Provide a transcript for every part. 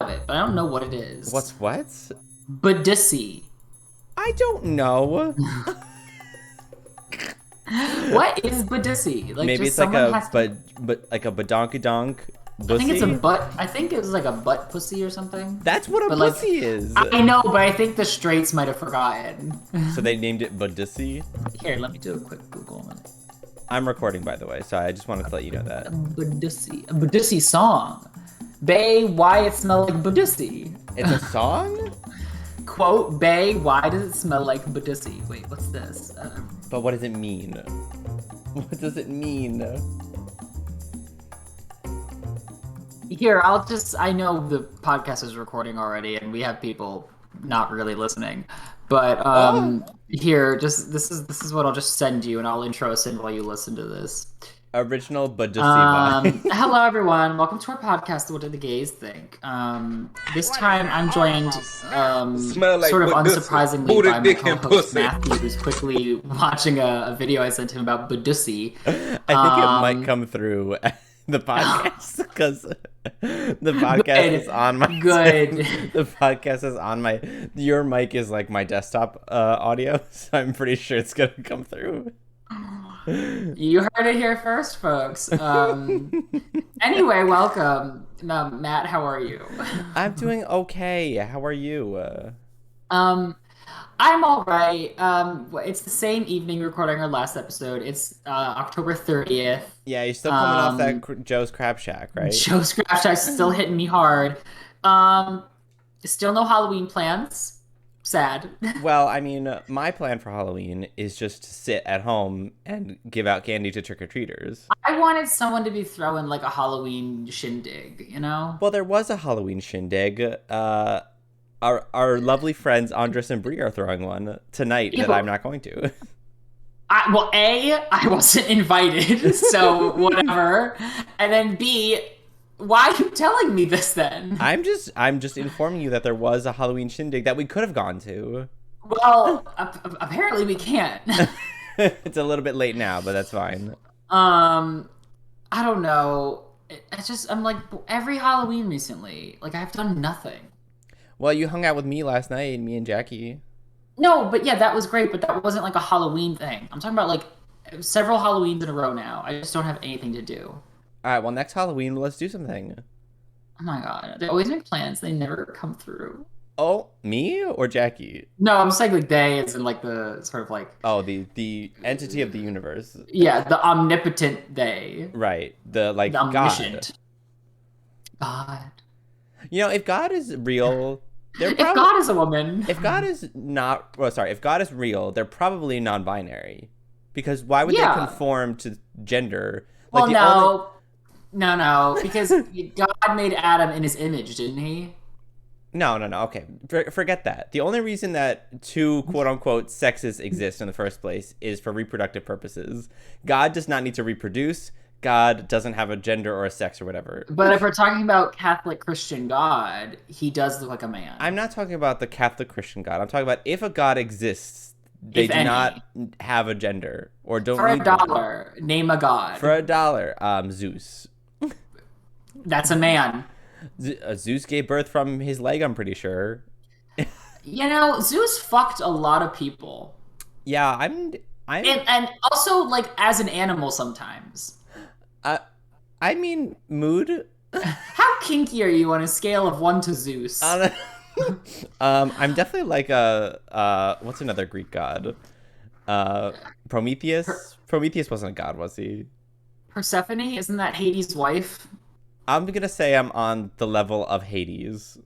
of it, but I don't know what it is. What's what? Badissi. I don't know. What is Badissi? Like, Maybe just it's like someone a has to... but like a badonkadonk I think it's a bussy. butt. I think it was like a butt pussy or something. That's what a But like, pussy is. I know, but I think the straights might have forgotten. So they named it Badissi. Here, let me do a quick Google. I'm recording, by the way, so I just wanted to let you know that. A Badissi song. Bae, why it smell like Badissi? It's a song? Quote, Bae, why does it smell like Badissi? Wait, what's this? But what does it mean? What does it mean? Here, I know the podcast is recording already and we have people not really listening. But here, this is what I'll just send you and I'll intro us in while you listen to this. Original Badissi vibe. Hello everyone, welcome to our podcast, What Do the Gays Think? This time I'm joined like sort of Badissi. unsurprisingly Booty, by my dick, and co-host pussy. Matthew, who's quickly watching a video I sent him about Badissi. I think it might come through the podcast because the podcast is on my the podcast is on my your mic is like my desktop audio, so I'm pretty sure it's gonna come through. You heard it here first, folks. Anyway, welcome. Matt, how are you? I'm doing okay. How are you? I'm all right. It's the same evening recording our last episode. It's October 30th. Yeah, you're still coming off that Joe's Crab Shack, right? Joe's Crab Shack's still hitting me hard. Still no Halloween plans. Sad. Well, I mean, my plan for Halloween is just to sit at home and give out candy to trick-or-treaters. I wanted someone to be throwing like a Halloween shindig, you know? Well, there was a Halloween shindig. Our lovely friends Andres and Brie are throwing one tonight that I'm not going to. I wasn't invited, so whatever. And then B, why are you telling me this then? I'm just informing you that there was a Halloween shindig that we could have gone to. Well, apparently we can't. It's a little bit late now, but that's fine. I don't know. I'm like every Halloween recently, like I've done nothing. Well, you hung out with me last night, me and Jackie. No, but yeah, that was great, but that wasn't like a Halloween thing. I'm talking about like several Halloweens in a row now. I just don't have anything to do. All right, well, next Halloween, let's do something. Oh my god, they always make plans. They never come through. Oh, me or Jackie? No, I'm saying like they, as in like the sort of like... Oh, the entity of the universe. Yeah, the omnipotent they. Right, the omniscient. God. You know, if God is real... If God is a woman. If God is not... Well, sorry, if God is real, they're probably non-binary. Because why would they conform to gender? Like well, No, because God made Adam in his image, didn't he? No, okay. Forget that. The only reason that two quote-unquote sexes exist in the first place is for reproductive purposes. God does not need to reproduce. God doesn't have a gender or a sex or whatever. But if we're talking about Catholic Christian God, he does look like a man. I'm not talking about the Catholic Christian God. I'm talking about if a God exists, they do not have a gender or don't need For $1, name a god. For $1, Zeus. That's a man. Zeus gave birth from his leg, I'm pretty sure. You know, Zeus fucked a lot of people. Yeah, and also like as an animal sometimes. I mean, mood. How kinky are you on a scale of 1 to Zeus? I'm definitely like a what's another Greek god? Prometheus. Prometheus wasn't a god, was he? Persephone, isn't that Hades' wife? I'm gonna say I'm on the level of Hades.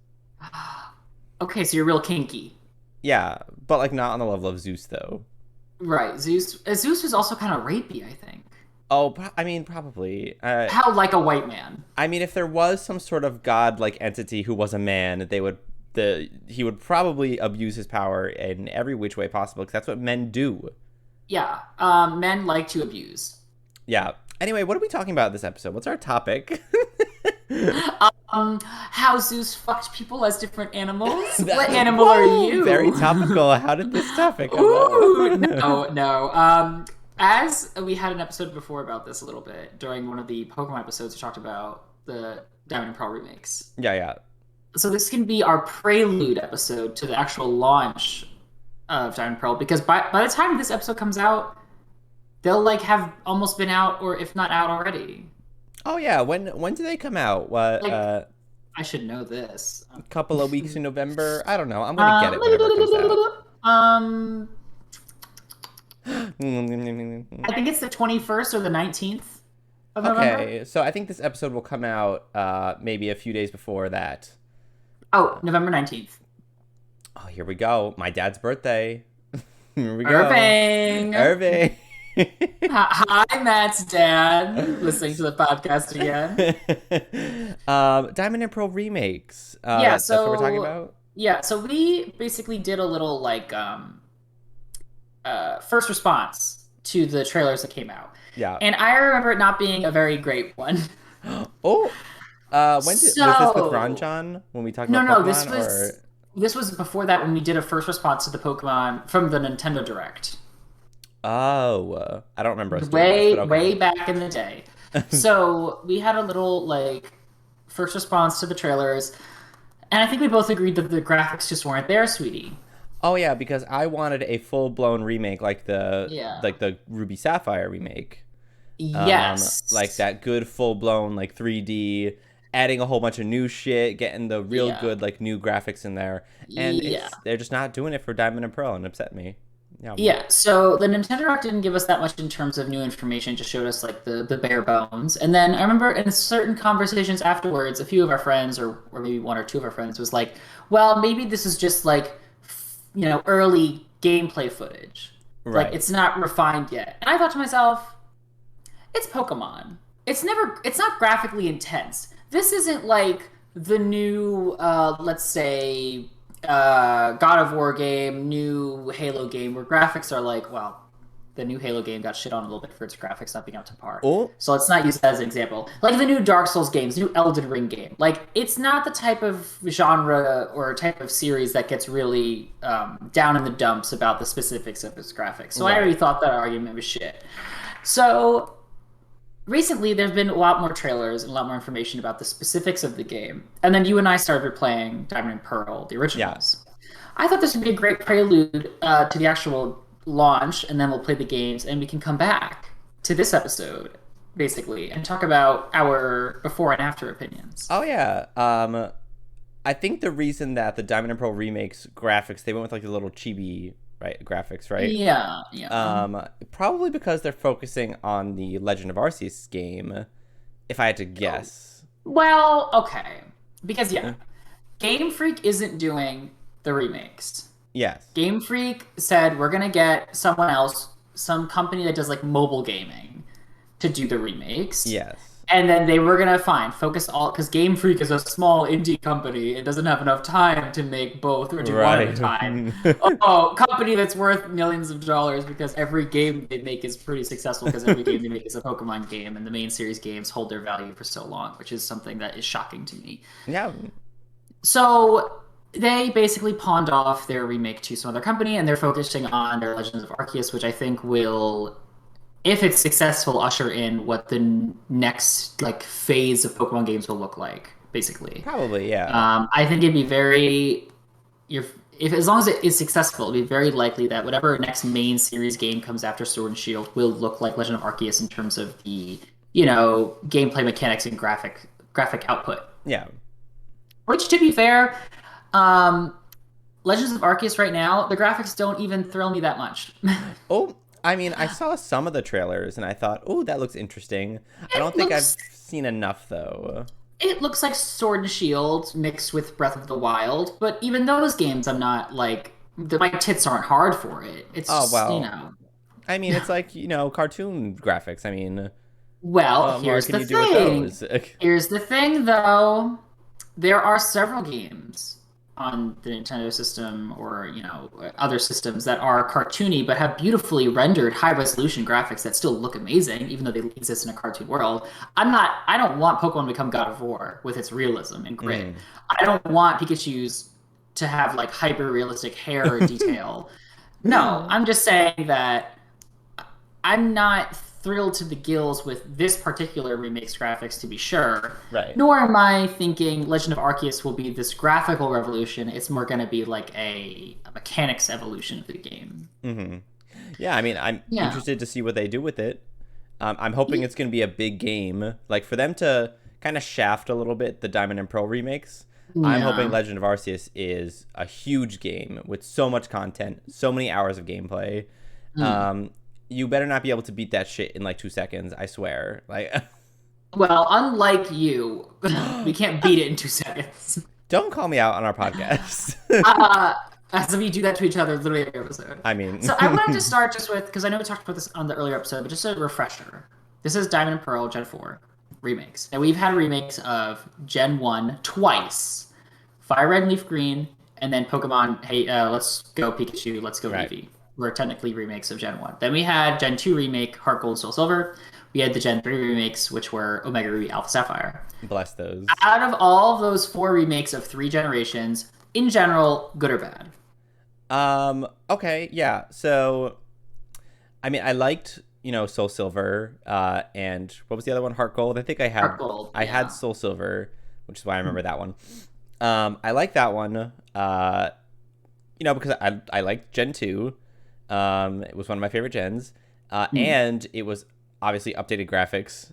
Okay, so you're real kinky. Yeah, but like not on the level of Zeus though. Right, Zeus was also kind of rapey, I think. Oh, I mean, probably. How like a white man? I mean, if there was some sort of god-like entity who was a man, he would probably abuse his power in every which way possible, because that's what men do. Yeah, men like to abuse. Yeah. Anyway, what are we talking about this episode? What's our topic? How Zeus fucked people as different animals. What animal are you? Very topical. How did this topic come up? No. As we had an episode before about this a little bit, during one of the Pokemon episodes, we talked about the Diamond and Pearl remakes. Yeah. So this can be our prelude episode to the actual launch of Diamond and Pearl, because by the time this episode comes out, they'll like have almost been out, or if not out already. Oh yeah, when do they come out? What Like, I should know this. a couple of weeks in November? I don't know. I'm gonna get it whenever it comes out. Um, I think it's the 21st or the 19th of November. Okay, so I think this episode will come out maybe a few days before that. Oh, November 19th. Oh, here we go. My dad's birthday. Here we go. Irving. Irving. Hi, Matt's dad. Listening to the podcast again. Diamond and Pearl remakes. Yeah, that's what we're talking about. Yeah, so we basically did a little like first response to the trailers that came out. Yeah. And I remember it not being a very great one. Oh, was this with Ranjan when we talked about Pokemon? No, this was before that when we did a first response to the Pokemon from the Nintendo Direct. Oh, I don't remember us way doing this, but okay. way back in the day. So we had a little like first response to the trailers, and I think we both agreed that the graphics just weren't there, sweetie. Oh yeah, because I wanted a full blown remake like the Ruby Sapphire remake. Yes. Like that good full blown like 3D, adding a whole bunch of new shit, getting the real good like new graphics in there. And they're just not doing it for Diamond and Pearl, and upset me. Yeah, so the Nintendo Direct didn't give us that much in terms of new information, just showed us like the bare bones. And then I remember in certain conversations afterwards, a few of our friends, or maybe one or two of our friends, was like, well, maybe this is just like, early gameplay footage. Right. Like, it's not refined yet. And I thought to myself, it's Pokemon. It's not graphically intense. This isn't like the new, let's say, God of War game, new Halo game, where graphics are like, well, the new Halo game got shit on a little bit for its graphics not being up to par. Oh. So let's not use that as an example. Like the new Dark Souls games, new Elden Ring game. Like, it's not the type of genre or type of series that gets really down in the dumps about the specifics of its graphics. So I already thought that argument was shit. So recently, there's been a lot more trailers and a lot more information about the specifics of the game. And then you and I started playing Diamond and Pearl, the originals. Yeah. I thought this would be a great prelude to the actual launch, and then we'll play the games, and we can come back to this episode, basically, and talk about our before and after opinions. Oh, yeah. I think the reason that the Diamond and Pearl remakes graphics, they went with like the little chibi graphics, right? Yeah. Probably because they're focusing on the Legend of Arceus game, if I had to guess. Well, okay. Because, Game Freak isn't doing the remakes. Yes. Game Freak said, we're going to get someone else, some company that does, like, mobile gaming, to do the remakes. Yes. And then they were going to focus all, because Game Freak is a small indie company. It doesn't have enough time to make both or do one at a time. Company that's worth millions of dollars because every game they make is pretty successful because every game they make is a Pokemon game, and the main series games hold their value for so long, which is something that is shocking to me. Yeah. So they basically pawned off their remake to some other company, and they're focusing on their Legends of Arceus, which I think will, if it's successful, usher in what the next like phase of Pokemon games will look like, basically. Probably, yeah. I think it'd be very, if as long as it is successful, it'd be very likely that whatever next main series game comes after Sword and Shield will look like Legend of Arceus in terms of the, gameplay mechanics and graphic output. Yeah. Which, to be fair, Legends of Arceus right now, the graphics don't even thrill me that much. Oh. I mean, I saw some of the trailers and I thought, oh, that looks interesting. I don't think I've seen enough, though. It looks like Sword and Shield mixed with Breath of the Wild, but even those games, I'm not like, my tits aren't hard for it. It's just, I mean, it's like, cartoon graphics. I mean, well, here's the thing. Here's the thing, though. There are several games on the Nintendo system or, other systems that are cartoony but have beautifully rendered high-resolution graphics that still look amazing, even though they exist in a cartoon world. I don't want Pokemon to become God of War with its realism and grit. I don't want Pikachu's to have, like, hyper-realistic hair detail. No, I'm just saying that I'm not thrilled to the gills with this particular remake's graphics, to be sure. Right. Nor am I thinking Legend of Arceus will be this graphical revolution. It's more going to be like a mechanics evolution of the game. Mm-hmm. Yeah, I mean, I'm Yeah. interested to see what they do with it. I'm hoping it's going to be a big game. Like, for them to kind of shaft a little bit the Diamond and Pearl remakes, I'm hoping Legend of Arceus is a huge game with so much content, so many hours of gameplay. You better not be able to beat that shit in like 2 seconds, I swear. Like, well, unlike you, we can't beat it in 2 seconds. Don't call me out on our podcast. As if we do that to each other literally every episode. I mean... So I wanted to start just with, because I know we talked about this on the earlier episode, but just a refresher. This is Diamond and Pearl Gen 4 remakes. And we've had remakes of Gen 1 twice. Fire Red and Leaf Green, and then Pokemon, hey, let's go Pikachu, let's go Eevee. Were technically remakes of Gen 1. Then we had Gen 2 remake, Heart Gold, Soul Silver. We had the Gen 3 remakes, which were Omega Ruby, Alpha Sapphire. Bless those. Out of all of those 4 remakes of 3 generations, in general, good or bad? Okay, yeah. So, I mean, I liked, Soul Silver, and what was the other one? Heart Gold? I think I had... Heart Gold, I had Soul Silver, which is why I remember that one. I like that one, because I liked Gen 2. It was one of my favorite gens. And it was obviously updated graphics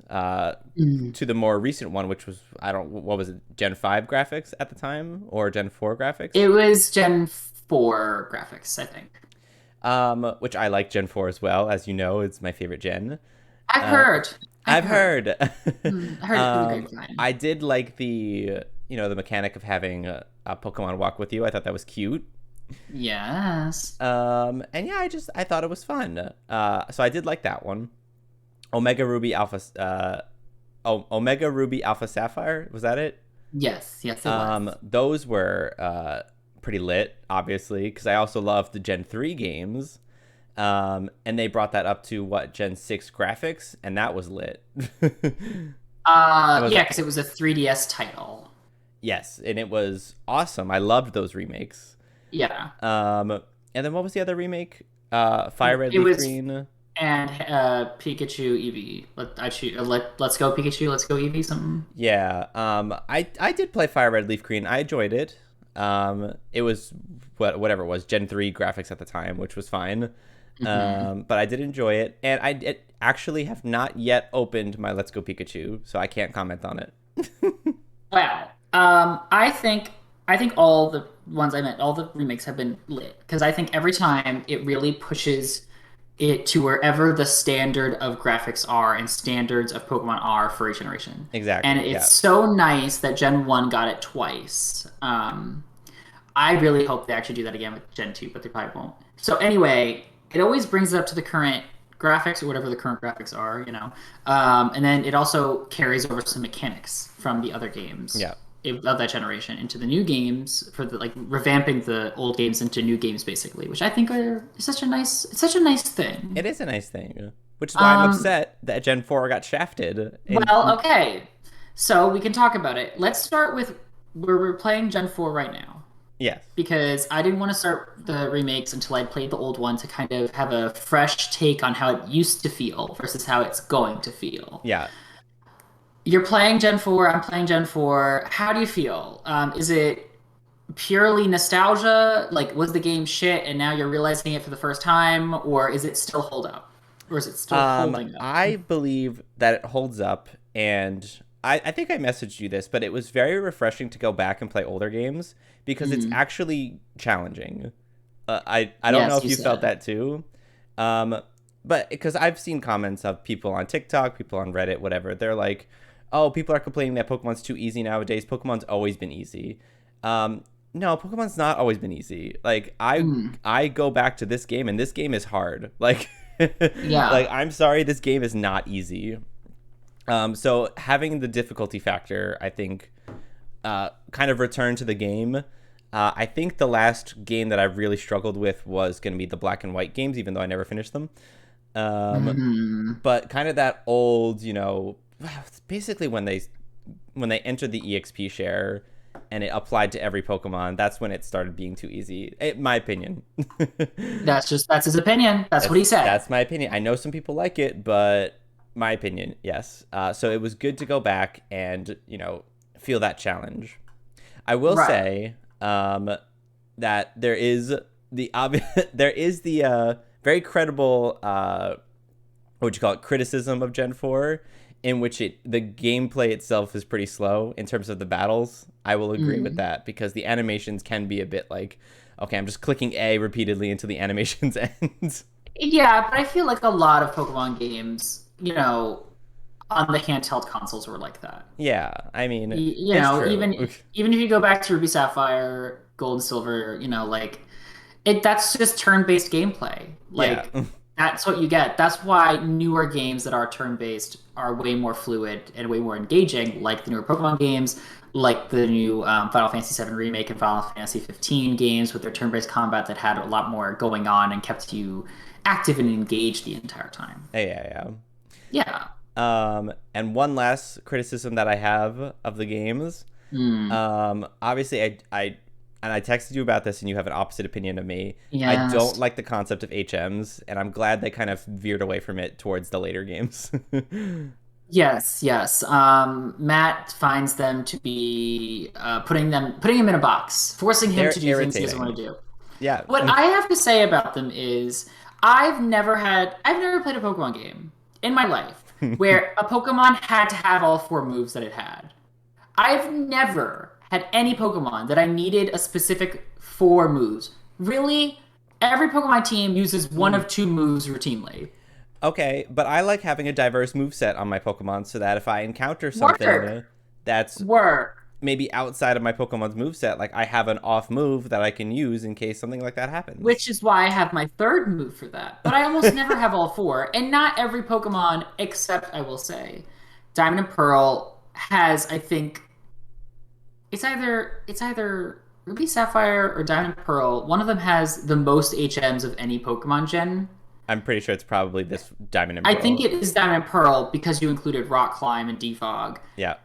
to the more recent one, which was, what was it, Gen 5 graphics at the time? Or Gen 4 graphics? It was Gen 4 graphics, I think. Which I like Gen 4 as well. As you know, it's my favorite gen. I've heard. I've heard. I heard it grapevine. I did like the mechanic of having a Pokemon walk with you. I thought that was cute. Yes. And yeah, I thought it was fun. So I did like that one. Omega Ruby Alpha Sapphire, was that it? Yes, it was. Those were pretty lit, obviously, because I also loved the Gen 3 games. And they brought that up to Gen 6 graphics, and that was lit. Yeah, because it was a 3DS title. Yes, and it was awesome. I loved those remakes. Yeah. And then what was the other remake? Fire Red, Leaf Green, and Pikachu Eevee. Let's go Pikachu. Let's go Eevee. Something. Yeah. I did play Fire Red, Leaf Green. I enjoyed it. It was whatever it was, Gen 3 graphics at the time, which was fine. But I did enjoy it, and I actually have not yet opened my Let's Go Pikachu, so I can't comment on it. Wow. I think all the ones I meant, all the remakes have been lit, because I think every time it really pushes it to wherever the standard of graphics are and standards of Pokemon are for each generation. Exactly. And it's so nice that Gen 1 got it twice. I really hope they actually do that again with Gen 2, but they probably won't. So anyway, it always brings it up to the current graphics or whatever the current graphics are, and then it also carries over some mechanics from the other games. Yeah. Of that generation into the new games for the revamping the old games into new games, basically, which I think is such a nice thing. It is a nice thing, which is why I'm upset that Gen 4 got shafted. Well, okay, so we can talk about it. Let's start with where we're playing Gen 4 right now. Yes. Because I didn't want to start the remakes until I'd played the old one to kind of have a fresh take on how it used to feel versus how it's going to feel. Yeah. You're playing Gen 4, I'm playing Gen 4. How do you feel? Is it purely nostalgia? Like, was the game shit and now you're realizing it for the first time? Or is it still hold up? Or is it still holding up? I believe that it holds up, and I think I messaged you this, but it was very refreshing to go back and play older games because it's actually challenging. I don't know if you felt that too. But because I've seen comments of people on TikTok, people on Reddit, whatever, they're like, oh, people are complaining that Pokemon's too easy nowadays. Pokemon's always been easy. No, Pokemon's not always been easy. Like, I go back to this game, and this game is hard. Like, yeah. Like, I'm sorry, this game is not easy. So having the difficulty factor, I think, kind of returned to the game. I think the last game that I really struggled with was going to be the Black and White games, even though I never finished them. But kind of that old, basically when they entered the EXP share, and it applied to every Pokemon, that's when it started being too easy. My opinion. That's his opinion. That's what he said. That's my opinion. I know some people like it, but my opinion, yes. So it was good to go back and, feel that challenge. I will say that there is the very credible criticism of Gen 4, in which the gameplay itself is pretty slow in terms of the battles. I will agree with that, because the animations can be a bit like, okay, I'm just clicking A repeatedly until the animations end. Yeah, but I feel like a lot of Pokemon games, on the handheld consoles were like that. Yeah, I mean, it's true. even if you go back to Ruby Sapphire, Gold and Silver, that's just turn-based gameplay. Like that's what you get. That's why newer games that are turn-based are way more fluid and way more engaging, like the newer Pokemon games, like the new Final Fantasy VII Remake and Final Fantasy 15 games with their turn-based combat that had a lot more going on and kept you active and engaged the entire time. Yeah. And one last criticism that I have of the games. Obviously, I texted you about this, and you have an opposite opinion of me. Yes. I don't like the concept of HMs, and I'm glad they kind of veered away from it towards the later games. Yes. Matt finds them to be putting him in a box, forcing him to do things he doesn't want to do. Yeah. What I have to say about them is I've never played a Pokemon game in my life where a Pokemon had to have all 4 moves that it had. I've never had any Pokemon that I needed a specific 4 moves. Really, every Pokemon team uses one of 2 moves routinely. Okay, but I like having a diverse moveset on my Pokemon, so that if I encounter something that's maybe outside of my Pokemon's moveset, like I have an off move that I can use in case something like that happens. Which is why I have my 3rd move for that. But I almost never have all 4. And not every Pokemon, except, I will say, Diamond and Pearl has, I think, it's either Ruby Sapphire or Diamond and Pearl. One of them has the most HMs of any Pokemon gen. I'm pretty sure it's probably this Diamond and Pearl. I think it is Diamond and Pearl because you included Rock Climb and Defog. Yeah.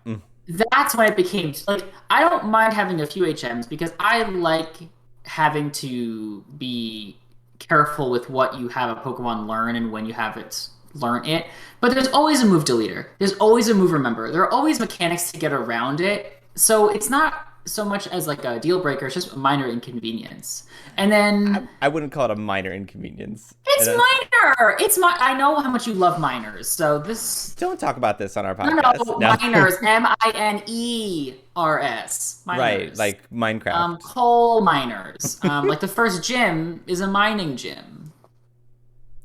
That's when it became like I don't mind having a few HMs because I like having to be careful with what you have a Pokemon learn and when you have it learn it. But there's always a move deleter. There's always a move remember. There are always mechanics to get around it. So it's not so much as like a deal breaker, it's just a minor inconvenience. And then I wouldn't call it a minor inconvenience. It's minor. I know how much you love miners. So this don't talk about this on our podcast. No. Miners, miners. Miners. Right, like Minecraft. Coal miners. Like the first gym is a mining gym.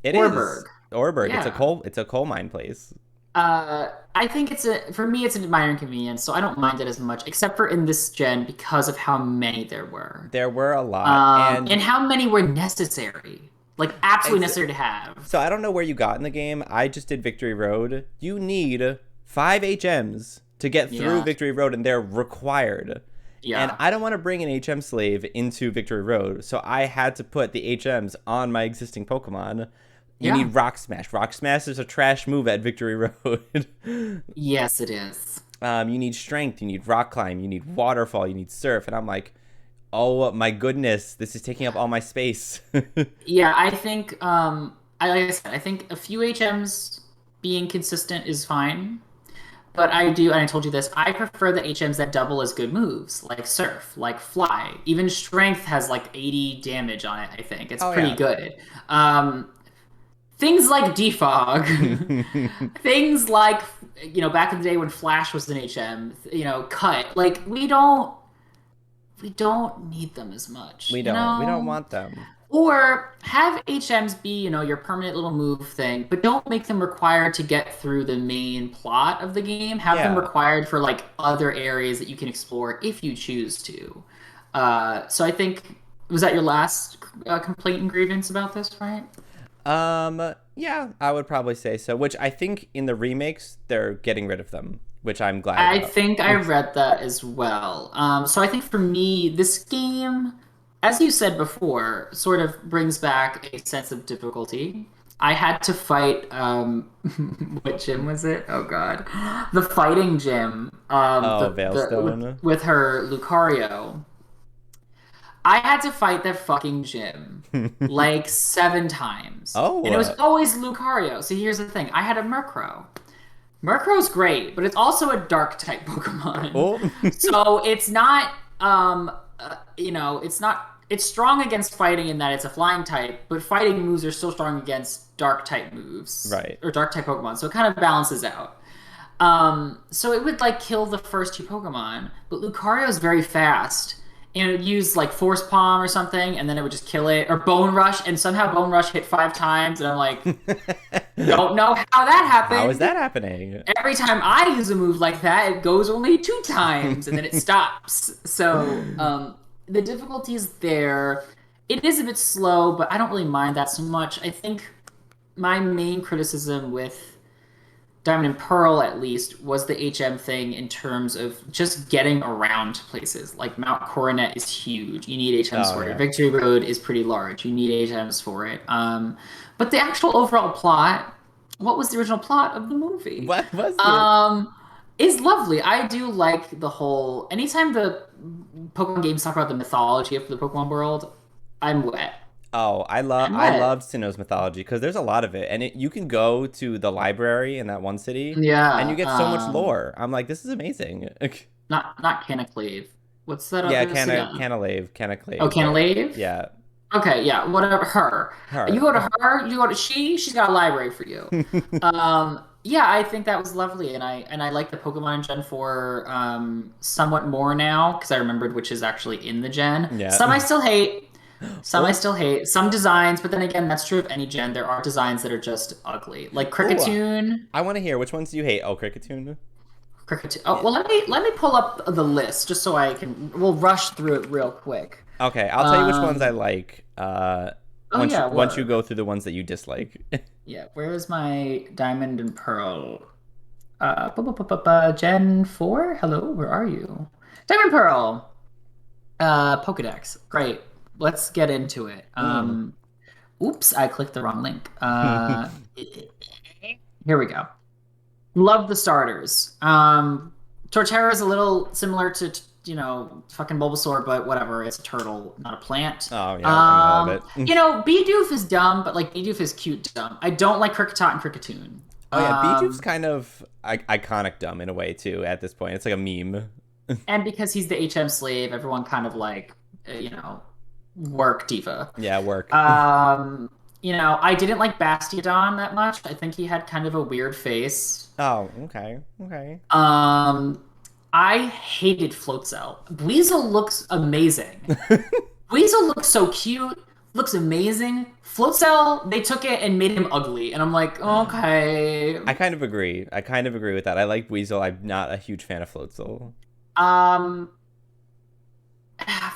It Orberg. Is. Orberg. Yeah. It's a coal mine place. I think for me it's a minor inconvenience, so I don't mind it as much, except for in this gen because of how many there were. There were a lot, and how many were necessary, like absolutely necessary to have. So I don't know where you got in the game. I just did Victory Road. You need 5 HMs to get through Victory Road, and they're required. Yeah. And I don't want to bring an HM slave into Victory Road, so I had to put the HMs on my existing Pokemon. You need Rock Smash. Rock Smash is a trash move at Victory Road. Yes, it is. You need Strength. You need Rock Climb. You need Waterfall. You need Surf. And I'm like, oh my goodness, this is taking up all my space. Yeah, I think, like I said, I think a few HMs being consistent is fine. But I do, and I told you this, I prefer the HMs that double as good moves, like Surf, like Fly. Even Strength has like 80 damage on it, I think. It's pretty good. Things like Defog, things like, back in the day when Flash was an HM, Cut. Like, we don't need them as much. We don't want them. Or have HMs be, your permanent little move thing, but don't make them required to get through the main plot of the game. Have them required for, like, other areas that you can explore if you choose to. So I think, was that your last complaint and grievance about this, right? Yeah, I would probably say so, which I think in the remakes, they're getting rid of them, which I'm glad about. I think I read that as well. So I think for me, this game, as you said before, sort of brings back a sense of difficulty. I had to fight what gym was it? Oh god. The fighting gym. Oh, The Veilstone. with her Lucario. I had to fight that fucking gym like 7 times. Oh, And it was always Lucario. So here's the thing. I had a Murkrow. Murkrow's great, but it's also a dark type Pokemon. oh. So it's not it's not it's strong against fighting in that it's a flying type, but fighting moves are still strong against dark type moves. Right. Or dark type Pokemon. So it kind of balances out. So it would like kill the first two Pokemon, but Lucario is very fast. And it would use like Force Palm or something, and then it would just kill it. Or Bone Rush, and somehow Bone Rush hit 5 times, and I'm like, don't know how that happened. How is that happening? Every time I use a move like that, it goes only 2 times, and then it stops. So the difficulty is there. It is a bit slow, but I don't really mind that so much. I think my main criticism with Diamond and Pearl, at least, was the HM thing in terms of just getting around places. Like Mount Coronet is huge. You need HMs for it. Victory Road is pretty large. You need HMs for it. But the actual overall plot, what was the original plot of the movie? What was it? Is lovely. I do like the whole. Anytime the Pokemon games talk about the mythology of the Pokemon world, I'm wet. Oh, I love Sinnoh's mythology because there's a lot of it, and you can go to the library in that one city, and you get so much lore. I'm like, this is amazing. Not Canaclave. What's that? Yeah, Canalave. Oh, Canalave. Yeah. Okay, yeah, whatever. Her. You go to her. You go to she. She's got a library for you. Yeah, I think that was lovely, and I like the Pokemon in Gen 4 somewhat more now because I remembered which is actually in the gen. Yeah. Some I still hate. I still hate. Some designs, but then again, that's true of any gen. There are designs that are just ugly. Like Kricketune. I want to hear which ones do you hate? Oh, Kricketune. Oh, well, let me pull up the list just so I can. We'll rush through it real quick. Okay, I'll tell you which ones I like. Once you go through the ones that you dislike. Yeah, where is my Diamond and Pearl? Gen 4? Hello, where are you? Diamond Pearl! Pokedex. Great. Let's get into it. Oops, I clicked the wrong link. Here we go. Love the starters. Torterra is a little similar to, fucking Bulbasaur, but whatever. It's a turtle, not a plant. Oh, yeah, I love it. Bidoof is dumb, but, Bidoof is cute dumb. I don't like Kricketot and Kricketune. Oh, yeah, Bidoof's kind of iconic dumb in a way, too, at this point. It's like a meme. And because he's the HM slave, everyone kind of, work diva. Yeah, work. I didn't like Bastiodon that much. I think he had kind of a weird face. Oh, okay. I hated Floatzel. Weasel looks amazing. Weasel looks so cute, looks amazing. Floatzel, they took it and made him ugly, and I'm like, okay. I kind of agree with that. I like Weasel. I'm not a huge fan of Floatzel.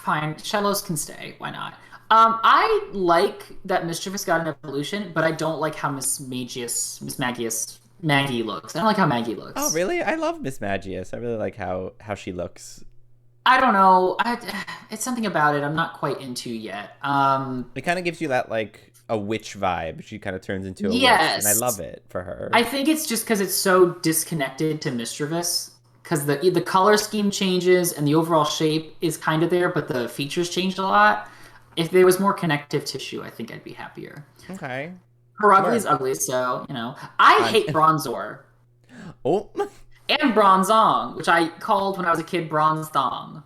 Fine, Shellos can stay. Why not? I like that Mischievous got an evolution, but I don't like how Miss Maggie looks. I don't like how Maggie looks. Oh, really? I love Miss Magius. I really like how she looks. I don't know. It's something about it I'm not quite into yet. It kind of gives you that, a witch vibe. She kind of turns into a witch, and I love it for her. I think it's just because it's so disconnected to Mischievous. Because the color scheme changes and the overall shape is kind of there, but the features changed a lot. If there was more connective tissue, I think I'd be happier. Okay. Her ugly is ugly, so, I hate Bronzor. Oh. And Bronzong, which I called when I was a kid Bronzthong.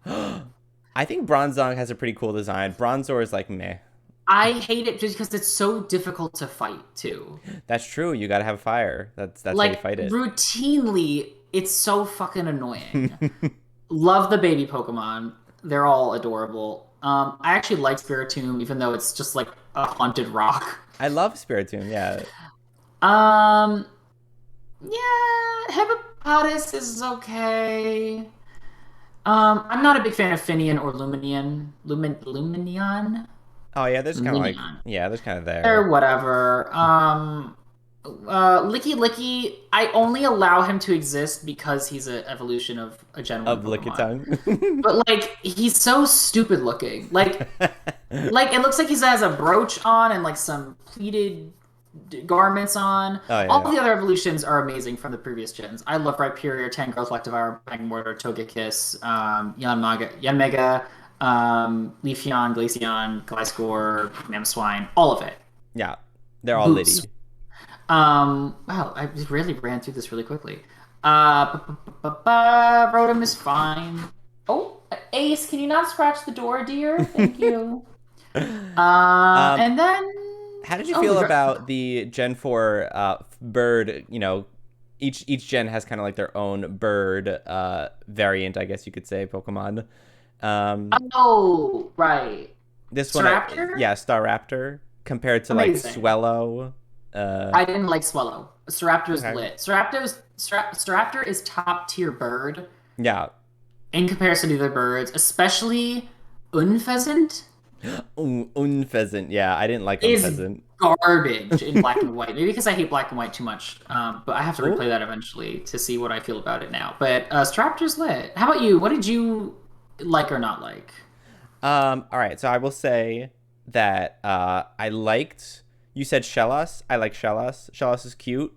I think Bronzong has a pretty cool design. Bronzor is meh. I hate it just because it's so difficult to fight, too. That's true. You gotta have fire. That's how you fight it. Routinely, it's so fucking annoying. Love the baby Pokemon. They're all adorable. I actually like Spiritomb, even though it's just a haunted rock. I love Spiritomb, yeah. Yeah, Hippopotas is okay. I'm not a big fan of Finian or Luminion. Luminion? Oh, yeah, there's kind of there's kind of there. Or whatever. Licky Licky, I only allow him to exist because he's an evolution of a Gen 1 Lickitung. But, he's so stupid looking. It looks like he has a brooch on and, some pleated garments on. Oh All yeah. the other evolutions are amazing from the previous gens. I love Rhyperior, Tangrowth, Electivire, Magmortar, Togekiss, Yanmega, Leafeon, Glaceon, Gliscor, Mamoswine, all of it. Yeah. They're all Boost. litty. Wow, I really ran through this really quickly. Rotom is fine. Oh, Ace, can you not scratch the door, dear? Thank you. Um, And then how did you oh, feel about the Gen 4 bird, each gen has kind of like their own bird variant, I guess you could say, Pokemon. oh, right. This one, Staraptor? yeah, Staraptor compared to like Amazing. Swellow. I didn't like Swallow. Staraptor's Okay. lit. Staraptor is top tier bird Yeah. in comparison to other birds, especially Unpheasant. Unpheasant. Yeah, I didn't like Is Unpheasant. garbage in black and white. Maybe because I hate black and white too much. But I have to Ooh. replay that eventually to see what I feel about it now. But Staraptor's lit. How about you? What did you like or not like? All right, so I will say that I liked. You said Shellos. I like Shellos. Shellos is cute.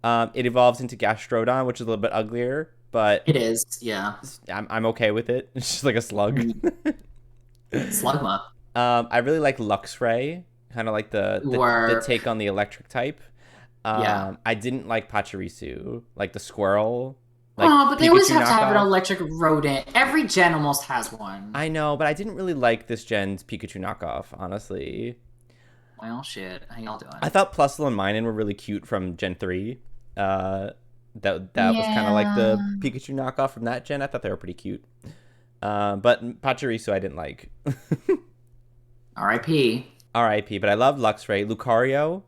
It evolves into Gastrodon, which is a little bit uglier, but It is, yeah. I'm okay with it. It's just like a slug. Slugma. I really like Luxray, kind of like the take on the electric type. Yeah. I didn't like Pachirisu, like the squirrel. Like Oh, but they always Pikachu have to have an knockoff. electric rodent. Every gen almost has one. I know, but I didn't really like this gen's Pikachu knockoff, honestly. Well, shit. How y'all doing? I thought Plusle and Minun were really cute from Gen 3. That was kind of like Yeah. the Pikachu knockoff from that gen. I thought they were pretty cute. But Pachirisu I didn't like. R.I.P. R.I.P. But I love Luxray. Lucario,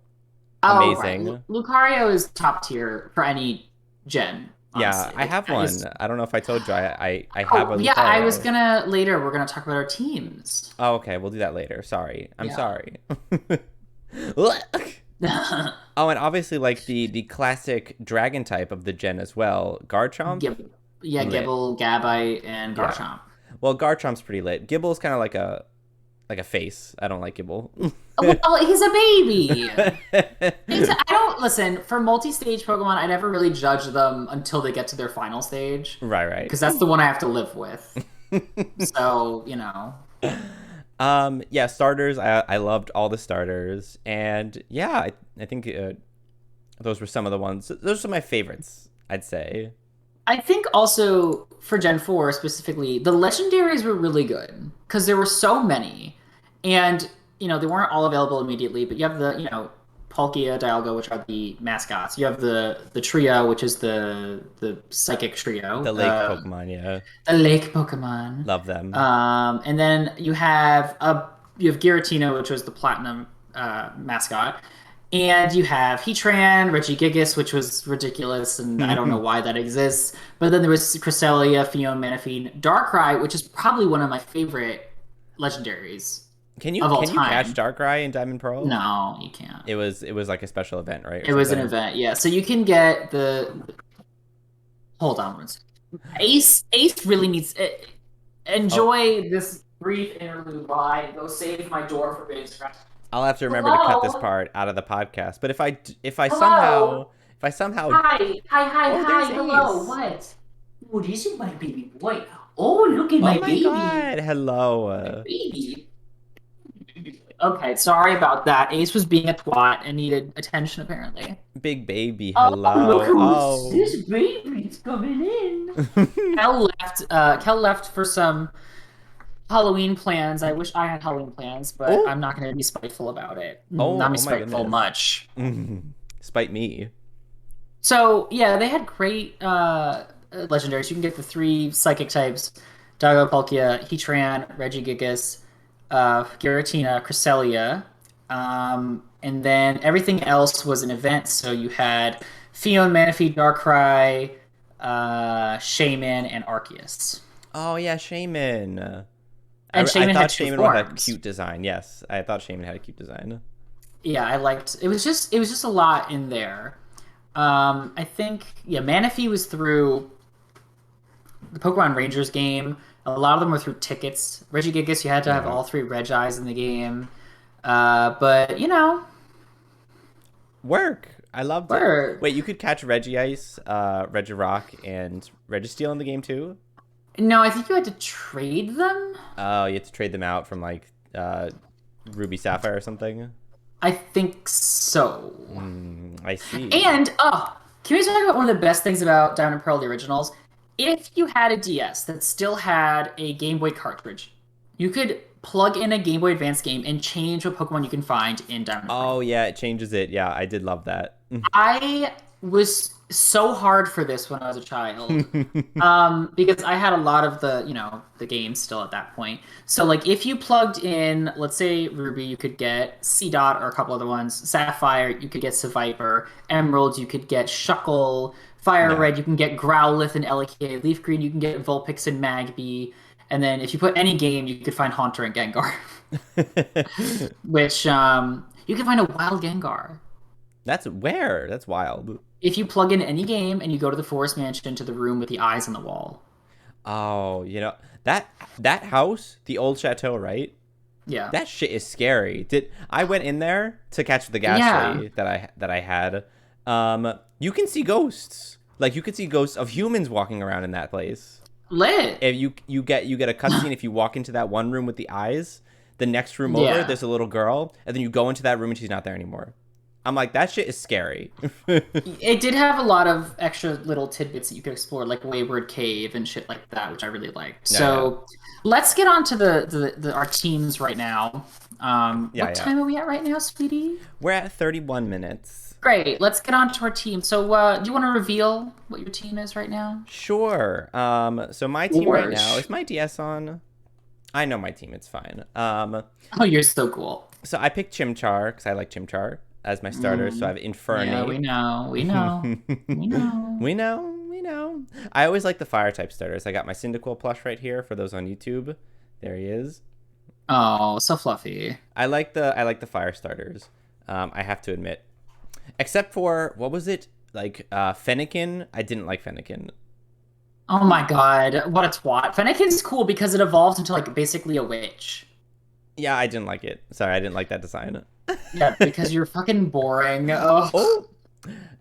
Oh, amazing. right. Lucario is top tier for any gen. Yeah, Honestly. I have one. I don't know if I told you. I have a Lucario. Yeah, I was gonna later. We're gonna talk about our teams. Oh, okay. We'll do that later. Sorry. I'm Yeah. sorry. Oh, and obviously, like the classic dragon type of the gen as well, Garchomp. Yeah, Lit. Gibble, Gabite, and Garchomp. Yeah. Well, Garchomp's pretty lit. Gibble's kind of like a face. I don't like Gibble. Well, he's a baby. I don't listen for multi-stage Pokemon. I never really judge them until they get to their final stage, Right. because that's the one I have to live with. So Yeah, starters. I loved all the starters, and yeah, I think those were some of the ones. Those are some of my favorites, I'd say. I think also for Gen 4 specifically, the legendaries were really good because there were so many. And, they weren't all available immediately, but you have the, Palkia, Dialga, which are the mascots. You have the trio, which is the psychic trio. The lake Pokemon, yeah. The lake Pokemon. Love them. And then you have Giratina, which was the platinum mascot. And you have Heatran, Regigigas, which was ridiculous, and I don't know why that exists. But then there was Cresselia, Phione, Manaphy, Darkrai, which is probably one of my favorite legendaries. Can you time. catch Darkrai in Diamond Pearl? No, you can't. It was like a special event, right? It was an event, yeah. So you can get the. Hold on one second. Ace really needs. Enjoy this brief interlude while I go save my door for being scratched. I'll have to remember to cut this part out of the podcast. But if I Hello? somehow Hi, there's hello, Ace. what? Oh, this is my baby boy. Oh, look at my baby. God, hello. Baby. Okay, sorry about that. Ace was being a twat and needed attention, apparently. Big baby, hello. Oh, look who's this baby's coming in. Kel left for some Halloween plans. I wish I had Halloween plans, but I'm not going to be spiteful about it. Not be spiteful much. Spite me. So, yeah, they had great legendaries. You can get the 3 psychic types: Dialga, Palkia, Heatran, Regigigas, Giratina, Cresselia. And then everything else was an event. So you had Phione, Manaphy, Darkrai, Shaman, and Arceus. Oh, yeah, Shaman. And Shaman I had thought 2 Shaman forms. had a cute design. Yes, I thought Shaman had a cute design. Yeah, I liked it. Was just a lot in there. I think Manaphy was through the Pokemon Rangers game. A lot of them were through tickets. Regigigas, you had to have all 3 Regis in the game. But Work. I loved it. Work. Wait, you could catch Regice, Regirock, and Registeel in the game too? No, I think you had to trade them. Oh, you have to trade them out from like Ruby Sapphire or something? I think so. I see. And, can we talk about one of the best things about Diamond and Pearl, the originals? If you had a DS that still had a Game Boy cartridge, you could plug in a Game Boy Advance game and change what Pokemon you can find in Diamond and Pearl. Oh, yeah, it changes it. Yeah, I did love that. I was so hard for this when I was a child, because I had a lot of the games still at that point. So like if you plugged in, let's say Ruby, you could get C-Dot or a couple other ones. Sapphire, you could get Seviper. Emerald, you could get Shuckle. Fire Red, you can get Growlithe and Elekey. Leaf Green, you can get Vulpix and Magby. And then if you put any game, you could find Haunter and Gengar. Which you can find a wild Gengar. That's wild. If you plug in any game and you go to the Forest Mansion to the room with the eyes on the wall. Oh, that house, the old chateau, right? Yeah. That shit is scary. I went in there to catch the Ghastly that I had. You can see ghosts. Like you could see ghosts of humans walking around in that place. Lit. If you get a cutscene if you walk into that one room with the eyes, the next room over there's a little girl, and then you go into that room and she's not there anymore. I'm like, that shit is scary. It did have a lot of extra little tidbits that you could explore, like Wayward Cave and shit like that, which I really liked. Let's get on to our teams right now. What time are we at right now, sweetie? We're at 31 minutes. Great. Let's get on to our team. So do you want to reveal what your team is right now? Sure. So my team right now, is my DS on? I know my team. It's fine. Oh, you're so cool. So I picked Chimchar because I like Chimchar as my starter. So I have Infernape. Yeah, we know. We know. I always like the fire type starters. I got my Cyndaquil plush right here for those on YouTube. There he is. Oh, so fluffy. I like the fire starters. I have to admit, except for what was it like? Fennekin. I didn't like Fennekin. Oh my god, what a twat! Fennekin's cool because it evolved into like basically a witch. Yeah, I didn't like it. Sorry, I didn't like that design. Yeah, because you're fucking boring. Oh,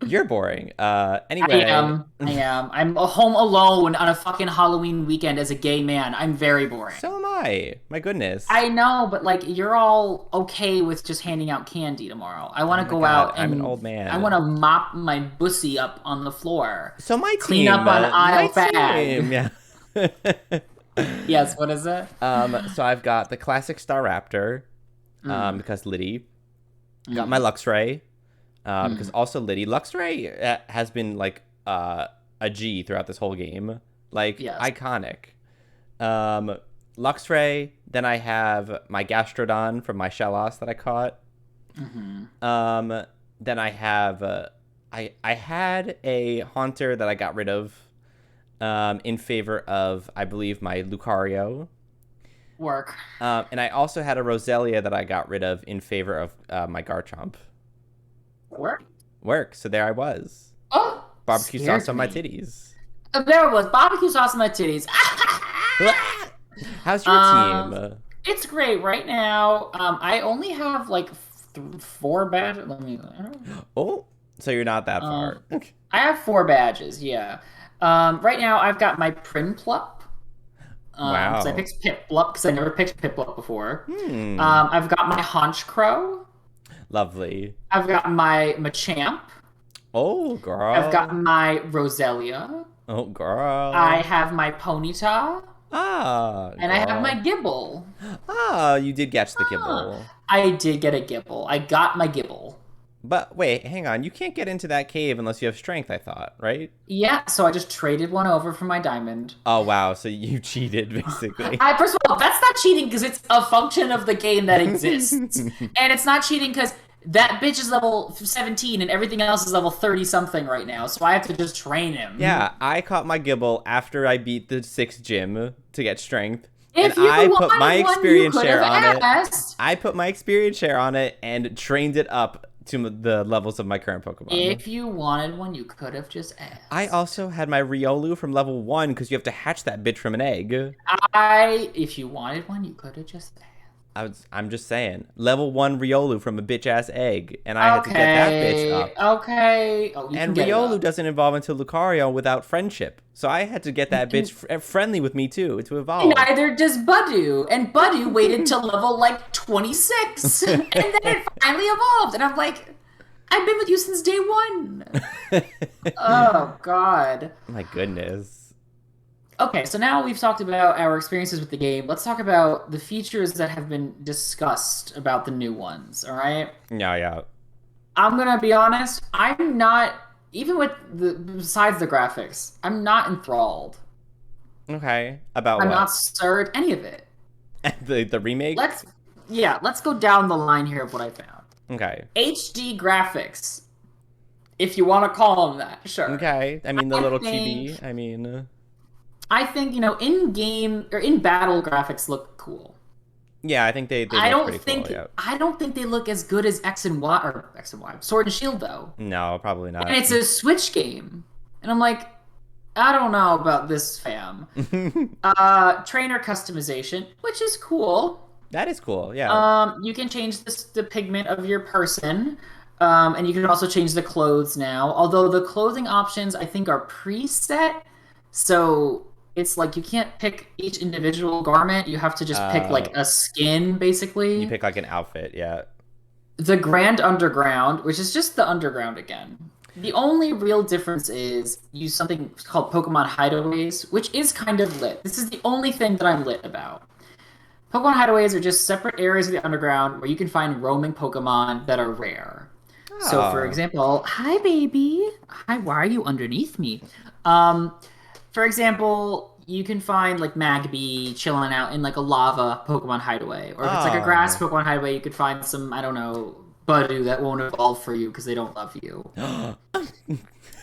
you're boring. Anyway. I am. I'm home alone on a fucking Halloween weekend as a gay man. I'm very boring. So am I. My goodness. I know, but like you're all okay with just handing out candy tomorrow. I want to go out and I'm an old man. I want to mop my bussy up on the floor. So my clean team, up on aisle bag. Yeah. Yes, what is it? So I've got the classic Staraptor, because Liddy. Got my Luxray, because also Liddy. Luxray has been like a G throughout this whole game, like iconic. Luxray. Then I have my Gastrodon from my Shellos that I caught. Then I have I had a Haunter that I got rid of, in favor of, I believe, my Lucario. Work. And I also had a Roselia that I got rid of in favor of my Garchomp. Work. So there I was. Oh, barbecue sauce on my titties. There it was. Barbecue sauce on my titties. How's your team? It's great right now. I only have like 4 badges. Oh, so you're not that far. I have 4 badges. Yeah. Right now I've got my Prinplup. Wow. So I picked Piplup because I never picked Piplup before. I've got my Honchkrow. Lovely. I've got my Machamp. Oh, girl. I've got my Roselia. Oh, girl. I have my Ponyta. Ah, girl. And I have my Gibble. Ah, you did catch the Gibble. I did get a Gibble. I got my Gibble. But wait, hang on. You can't get into that cave unless you have strength, I thought, right? Yeah, so I just traded one over for my diamond. Oh, wow. So you cheated, basically. First of all, that's not cheating because it's a function of the game that exists. And it's not cheating because that bitch is level 17 and everything else is level 30-something right now. So I have to just train him. Yeah, I caught my Gibble after I beat the 6th gym to get strength. If and you I put my one, experience share on asked. it. I put my experience share on it and trained it up to the levels of my current Pokemon. If you wanted one, you could have just asked. I also had my Riolu from level 1 because you have to hatch that bitch from an egg. If you wanted one, you could have just asked. I'm just saying. Level 1 Riolu from a bitch ass egg, and I had to get that bitch up. Okay. Oh, you can And get it Riolu up. doesn't evolve into Lucario without friendship. So I had to get that bitch friendly with me too to evolve. Neither does Budu. And Budu waited till level like 26. And then it finally evolved. And I'm like, I've been with you since day one. Oh, God. My goodness. Okay, so now we've talked about our experiences with the game. Let's talk about the features that have been discussed about the new ones, all right? Yeah, yeah. I'm gonna be honest, I'm not, even with besides the graphics, I'm not enthralled. Okay. About I'm what? not stirred, any of it. The remake? Let's go down the line here of what I found. Okay. HD graphics, if you want to call them that, sure. Okay. I mean, the little think, chibi. I mean... I think, in game or in battle graphics look cool. Yeah, I think they look pretty cool, yeah. I don't think they look as good as X and Y or X and Y. Sword and Shield though. No, probably not. And it's a Switch game. And I'm like, I don't know about this, fam. Trainer customization, which is cool. That is cool, yeah. You can change the pigment of your person. And you can also change the clothes now. Although the clothing options I think are preset. So it's like you can't pick each individual garment. You have to just pick like a skin, basically. You pick like an outfit, yeah. The Grand Underground, which is just the underground again. The only real difference is use something called Pokemon Hideaways, which is kind of lit. This is the only thing that I'm lit about. Pokemon Hideaways are just separate areas of the underground where you can find roaming Pokemon that are rare. Oh. So, for example, hi, baby. Hi, why are you underneath me? For example, you can find like Magby chilling out in like a lava Pokemon hideaway. Or if it's like a grass Pokemon hideaway, you could find some, I don't know, Budu that won't evolve for you because they don't love you.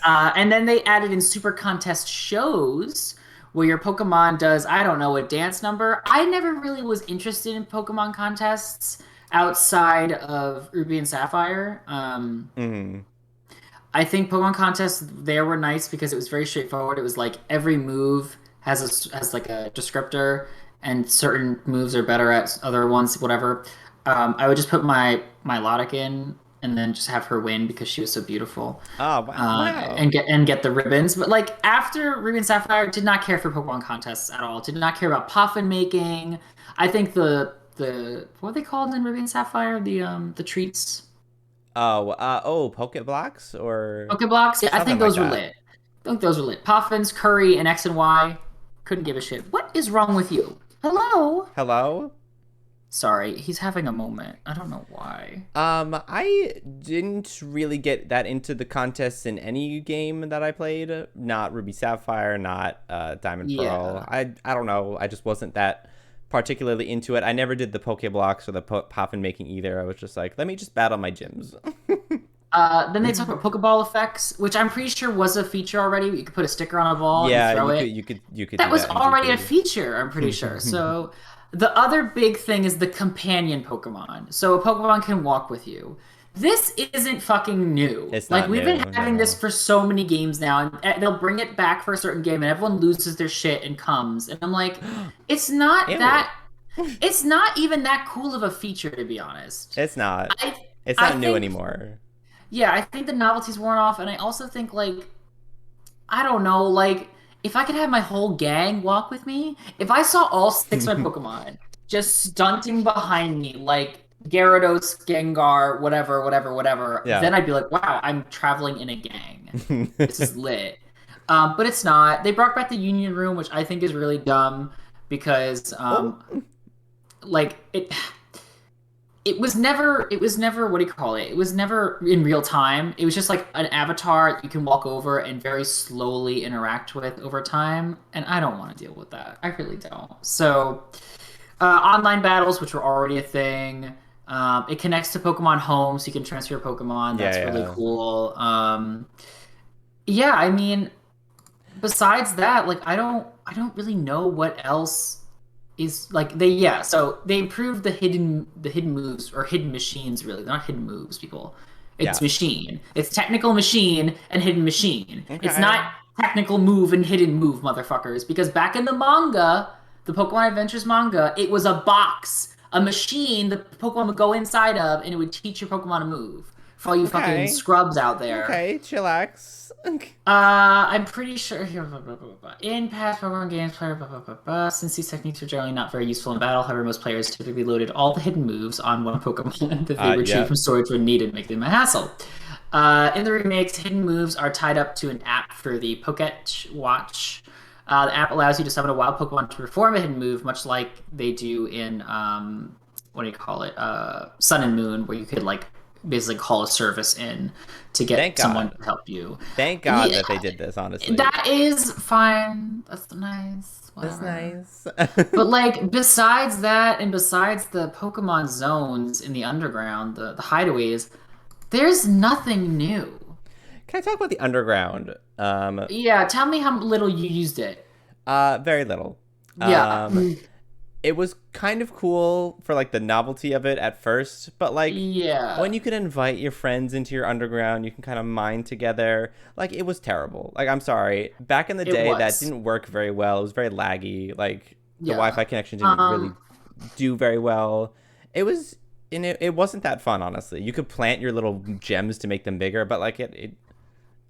And then they added in Super Contest shows where your Pokemon does, I don't know, a dance number. I never really was interested in Pokemon contests outside of Ruby and Sapphire. I think Pokemon contests there were nice because it was very straightforward. It was like every move has like a descriptor, and certain moves are better at other ones. Whatever. I would just put my Milotic in, and then just have her win because she was so beautiful. Oh wow! And get the ribbons. But like after Ruby and Sapphire, did not care for Pokemon contests at all. Did not care about puffin making. I think the what are they called in Ruby and Sapphire? The treats. Pokeblocks or Pokeblocks? Yeah, I think those were lit. I think those were lit. Puffins, Curry, and X and Y. Couldn't give a shit. What is wrong with you? Hello? Hello? Sorry, he's having a moment. I don't know why. I didn't really get that into the contests in any game that I played. Not Ruby Sapphire, not Diamond Pearl. I don't know. I just wasn't that particularly into it. I never did the Pokeblocks or the Poffin making either. I was just like, let me just battle my gyms. Then they talk about Pokeball effects, which I'm pretty sure was a feature already. You could put a sticker on a ball and throw it. You could. That was already a feature, I'm pretty sure. So the other big thing is the companion Pokemon. So a Pokemon can walk with you. This isn't fucking new. It's not we've been having this for so many games now, and they'll bring it back for a certain game, and everyone loses their shit and comes. And I'm like, it's not that. It's not even that cool of a feature, to be honest. It's not. It's not new anymore. Yeah, I think the novelty's worn off, and I also think like, I don't know, like if I could have my whole gang walk with me, if I saw all 6 of my Pokemon just stunting behind me, like Gyarados, Gengar, whatever, then I'd be like, wow, I'm traveling in a gang. This is lit. But it's not. They brought back the Union Room, which I think is really dumb because, like, it was never, what do you call it? It was never in real time. It was just like an avatar you can walk over and very slowly interact with over time. And I don't want to deal with that. I really don't. So, online battles, which were already a thing. It connects to Pokemon Home, so you can transfer your Pokemon. That's really cool. Yeah, I mean, besides that, like I don't really know what else is like so they improved the hidden moves or hidden machines. Really, they're not hidden moves, people. It's machine. It's technical machine and hidden machine. Okay. It's not technical move and hidden move, motherfuckers. Because back in the manga, the Pokemon Adventures manga, it was a box a machine the Pokemon would go inside of, and it would teach your Pokemon to move. For all you fucking Okay. scrubs out there. Okay, chillax. I'm pretty sure here. In past Pokemon games, since these techniques are generally not very useful in battle, however, most players typically loaded all the hidden moves on one Pokemon that they retrieved from storage when needed, making them a hassle. In the remakes, hidden moves are tied up to an app for the Pocket Watch. The app allows you to summon a wild Pokemon to perform a hidden move, much like they do in what do you call it? Sun and Moon, where you could like basically call a service in to get someone to help you. Thank God that they did this, honestly. That is fine. That's nice. Whatever. That's nice. But like besides that and besides the Pokemon zones in the underground, the hideaways, there's nothing new. Can I talk about the underground? Yeah, tell me how little you used it. Very little. Yeah. It was kind of cool for like the novelty of it at first, but like when you can invite your friends into your underground, you can kind of mine together. Like it was terrible. Like I'm sorry, back in the day that didn't work very well. It was very laggy. Like the Wi-Fi connection didn't really do very well. It was it wasn't that fun, honestly. You could plant your little gems to make them bigger, but like it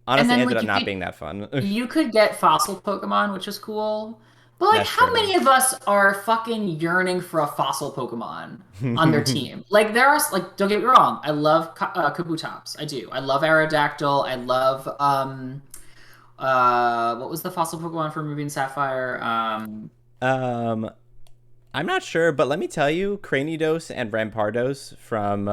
honestly ended up not being that fun. You could get fossil Pokemon, which is cool. But like, how many of us are fucking yearning for a fossil Pokemon on their team? Like, there are like, don't get me wrong, I love Kabutops. I do. I love Aerodactyl. I love what was the fossil Pokemon from Ruby and Sapphire? I'm not sure, but let me tell you, Cranidos and Rampardos from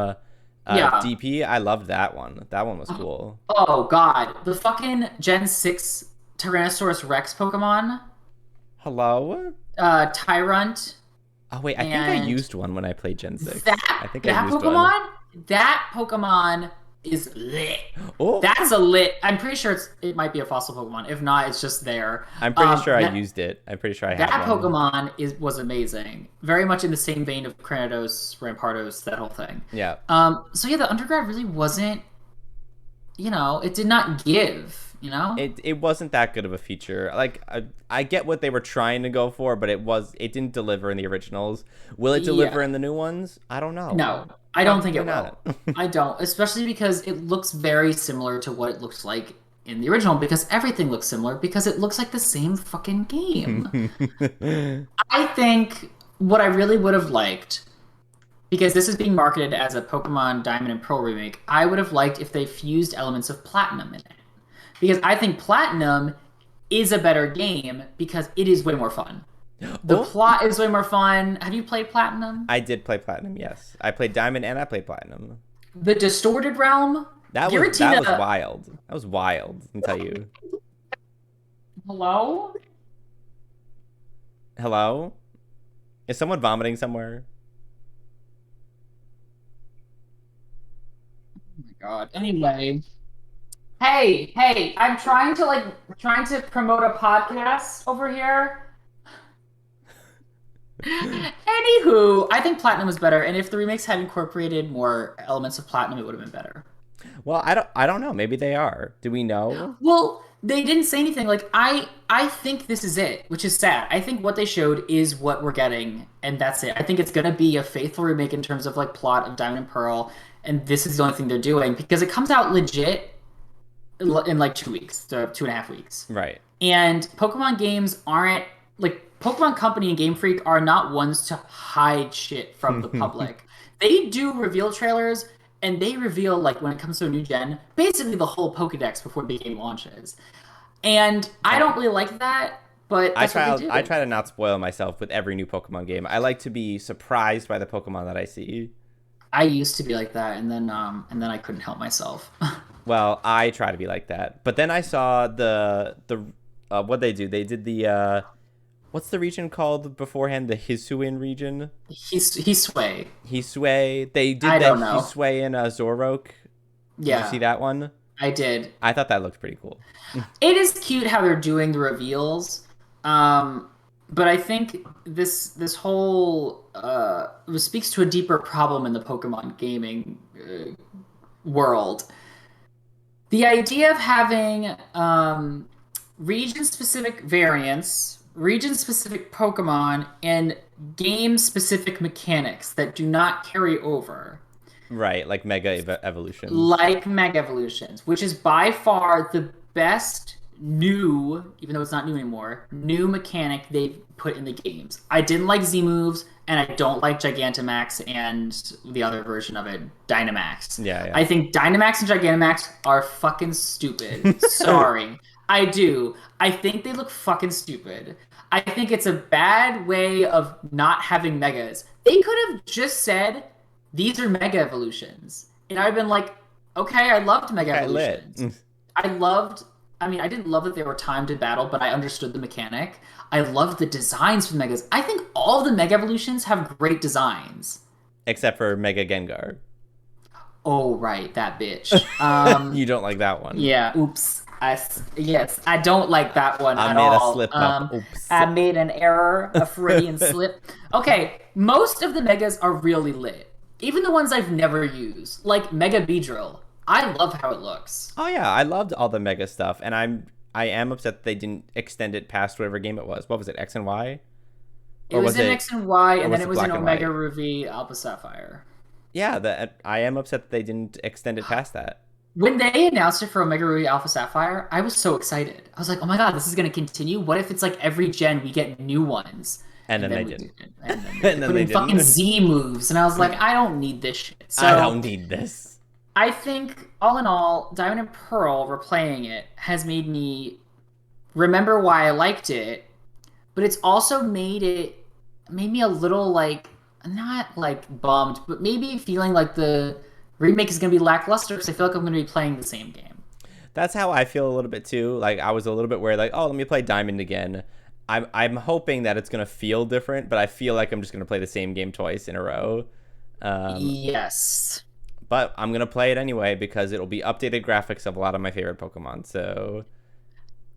DP, I loved that one. That one was cool. Oh God, the fucking Gen 6 Tyrannosaurus Rex Pokemon. Hello? Tyrunt. Oh wait, I think I used one when I played Gen 6. I used Pokemon? One. That Pokemon is lit. Oh. That's a lit. I'm pretty sure it might be a fossil Pokemon. If not, it's just there. I'm pretty sure I used it. I'm pretty sure I had that one. Pokemon was amazing. Very much in the same vein of Cranidos, Rampardos, that whole thing. Yeah. So yeah, the underground really wasn't, it did not give. It wasn't that good of a feature. Like I get what they were trying to go for, but it didn't deliver in the originals. Will it deliver in the new ones? I don't know. No, I don't think it will. I don't, especially because it looks very similar to what it looks like in the original, because everything looks similar because it looks like the same fucking game. I think what I really would have liked, because this is being marketed as a Pokemon Diamond and Pearl remake, I would have liked if they fused elements of Platinum in it. Because I think Platinum is a better game because it is way more fun. The plot is way more fun. Have you played Platinum? I did play Platinum, yes. I played Diamond and I played Platinum. The Distorted Realm? That was wild. That was wild, I can tell you. Hello? Hello? Is someone vomiting somewhere? Oh my god. Anyway... Hey, I'm trying to promote a podcast over here. Anywho, I think Platinum was better, and if the remakes had incorporated more elements of Platinum, it would have been better. Well, I don't know. Maybe they are. Do we know? Well, they didn't say anything. Like I think this is it, which is sad. I think what they showed is what we're getting, and that's it. I think it's gonna be a faithful remake in terms of like plot of Diamond and Pearl, and this is the only thing they're doing because it comes out legit in like 2 weeks, so 2.5 weeks. Right. And Pokemon games aren't, like, Pokemon Company and Game Freak are not ones to hide shit from the public. They do reveal trailers, and they reveal, like, when it comes to a new gen, basically the whole Pokedex before the game launches. And I don't really like that, but that's what they do. I try to not spoil myself with every new Pokemon game. I like to be surprised by the Pokemon that I see. I used to be like that, and then I couldn't help myself. Well, I try to be like that. But then I saw the what they do. They did the what's the region called beforehand? The Hisuian region? Hisui. Hisui. They did that Hisui in Zoroark. Yeah. Did you see that one? I did. I thought that looked pretty cool. It is cute how they're doing the reveals. But I think this whole speaks to a deeper problem in the Pokemon gaming world. The idea of having region-specific variants, region-specific Pokemon and game-specific mechanics that do not carry over, Right, like Mega Evolutions. like Mega Evolutions, which is by far the best new, even though it's not new anymore, new mechanic they've put in the games. I didn't like Z moves, and I don't like Gigantamax and the other version of it, Dynamax. Yeah, yeah. I think Dynamax and Gigantamax are fucking stupid. Sorry. I do. I think they look fucking stupid. I think it's a bad way of not having megas. They could have just said, these are mega evolutions. And I've been like, okay, I loved mega Okay, evolutions. lit. I loved, I mean, I didn't love that they were timed in battle, but I understood the mechanic. I loved the designs for the megas. I think all of the mega evolutions have great designs. Except for Mega Gengar. Oh, right, that bitch. You don't like that one. Yeah, oops. Yes, I don't like that one I at made all. a slip up. Oops. I made an error, a Freudian slip. Okay, most of the megas are really lit. Even the ones I've never used, like Mega Beedrill. I love how it looks. Oh yeah, I loved all the Mega stuff, and I am upset that they didn't extend it past whatever game it was. What was it, X and Y? It was in X and Y, and then it was in Black and Omega White? Ruby, Alpha Sapphire. Yeah, I am upset that they didn't extend it past that. When they announced it for Omega Ruby Alpha Sapphire, I was so excited. I was like, oh my god, this is going to continue? What if it's like every gen we get new ones? And then they we didn't. And then And then put they in fucking didn't. Z moves. And I was like, I don't need this shit. So I don't need this. I think, all in all, Diamond and Pearl, replaying it, has made me remember why I liked it, but it's also made me a little like, not like bummed, but maybe feeling like the remake is going to be lackluster because I feel like I'm going to be playing the same game. That's how I feel a little bit too. Like I was a little bit worried, like, oh, let me play Diamond again. I'm hoping that it's gonna feel different, but I feel like I'm just gonna play the same game twice in a row. Yes. But I'm gonna play it anyway because it'll be updated graphics of a lot of my favorite Pokemon. So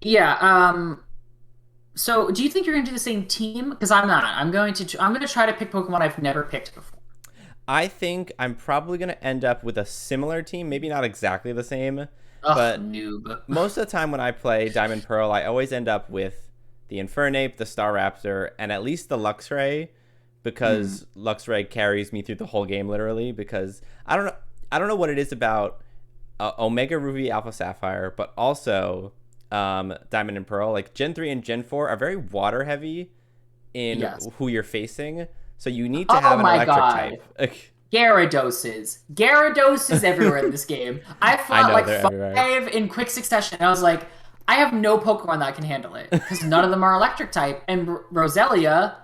yeah. So do you think you're going to do the same team? Because I'm not. I'm going to try to pick Pokemon I've never picked before. I think I'm probably gonna end up with a similar team, maybe not exactly the same, Ugh, but noob. most of the time when I play Diamond Pearl, I always end up with the Infernape, the Staraptor, and at least the Luxray, because Luxray carries me through the whole game literally. Because I don't know what it is about Omega Ruby Alpha Sapphire, but also Diamond and Pearl. Like Gen 3 and Gen 4 are very water heavy in who you're facing, so you need to have an electric type. Gyarados everywhere in this game. I fought like 5 everywhere in quick succession. And I was like, I have no Pokemon that can handle it because none of them are electric type. And Roselia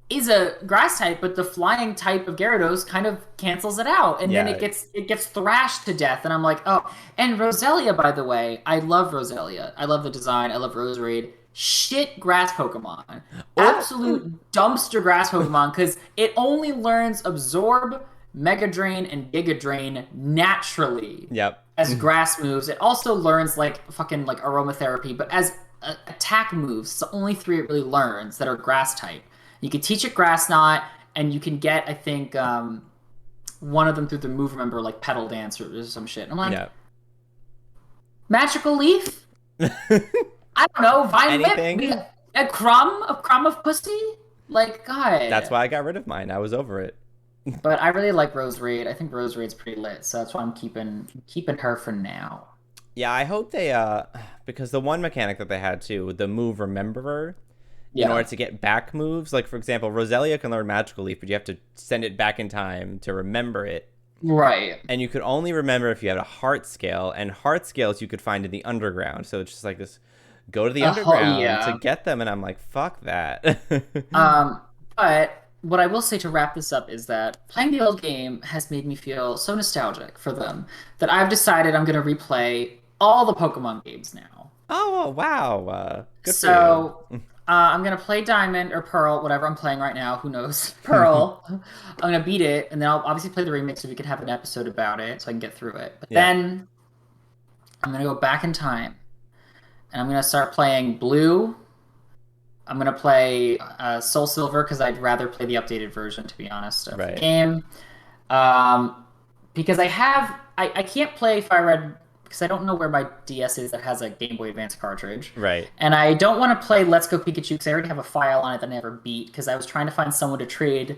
is a grass type, but the flying type of Gyarados kind of cancels it out, and then it gets thrashed to death. And I'm like, oh. And Roselia, by the way, I love Roselia. I love the design. I love Roserade. Shit grass Pokemon. Absolute dumpster grass Pokemon because it only learns Absorb, Mega Drain, and Giga Drain naturally. Yep. As grass moves. It also learns like fucking like aromatherapy, but as attack moves, it's the only 3 it really learns that are grass type. You can teach it Grass Knot, and you can get, I think, one of them through the move, remember, like Petal Dance or some shit. And I'm like, Magical Leaf? I don't know, Vine Whip? A crumb of pussy? Like, God. That's why I got rid of mine. I was over it. But I really like Roserade. I think Roserade's pretty lit, so that's why I'm keeping her for now. Yeah, I hope they because the one mechanic that they had too, the move Rememberer, in order to get back moves, like for example, Roselia can learn Magical Leaf, but you have to send it back in time to remember it. Right. And you could only remember if you had a heart scale, and heart scales you could find in the underground. So it's just like this, go to the underground to get them, and I'm like, fuck that. But what I will say to wrap this up is that playing the old game has made me feel so nostalgic for them that I've decided I'm going to replay all the Pokemon games now. Oh, wow. Good for you. I'm going to play Diamond or Pearl, whatever I'm playing right now. Who knows? Pearl. I'm going to beat it, and then I'll obviously play the remix so we can have an episode about it so I can get through it. But then I'm going to go back in time, and I'm going to start playing Blue. I'm going to play Soul Silver because I'd rather play the updated version, to be honest, of the game. Because I can't play Fire Red because I don't know where my DS is that has a Game Boy Advance cartridge. Right. And I don't want to play Let's Go Pikachu because I already have a file on it that I never beat because I was trying to find someone to trade